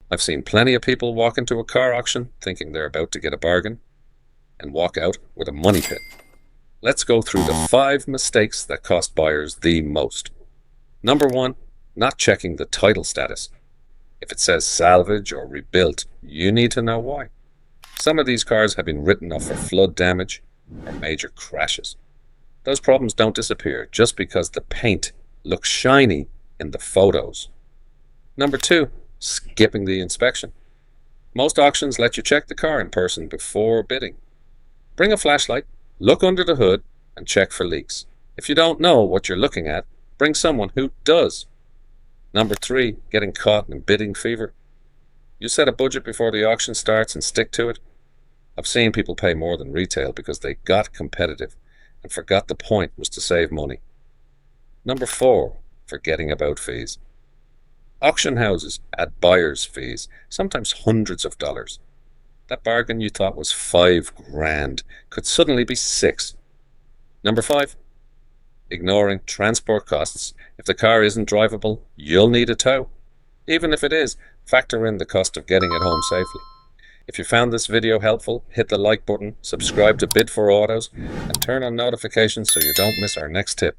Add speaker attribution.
Speaker 1: I've seen plenty of people walk into a car auction thinking they're about to get a bargain and walk out with a money pit. Let's go through the 5 mistakes that cost buyers the most. Number 1, not checking the title status. If it says salvage or rebuilt, you need to know why. Some of these cars have been written off for flood damage or major crashes. Those problems don't disappear just because the paint looks shiny in the photos. Number 2, skipping the inspection. Most auctions let you check the car in person before bidding. Bring a flashlight, look under the hood, and check for leaks. If you don't know what you're looking at, bring someone who does. Number 3, getting caught in bidding fever. You set a budget before the auction starts and stick to it. I've seen people pay more than retail because they got competitive and forgot the point was to save money. Number 4, forgetting about fees. Auction houses add buyer's fees, sometimes hundreds of dollars. That bargain you thought was $5,000 could suddenly be $6,000. Number 5, ignoring transport costs. If the car isn't drivable, you'll need a tow. Even if it is, factor in the cost of getting it home safely. If you found this video helpful, hit the like button, subscribe to Bid for Autos, and turn on notifications so you don't miss our next tip.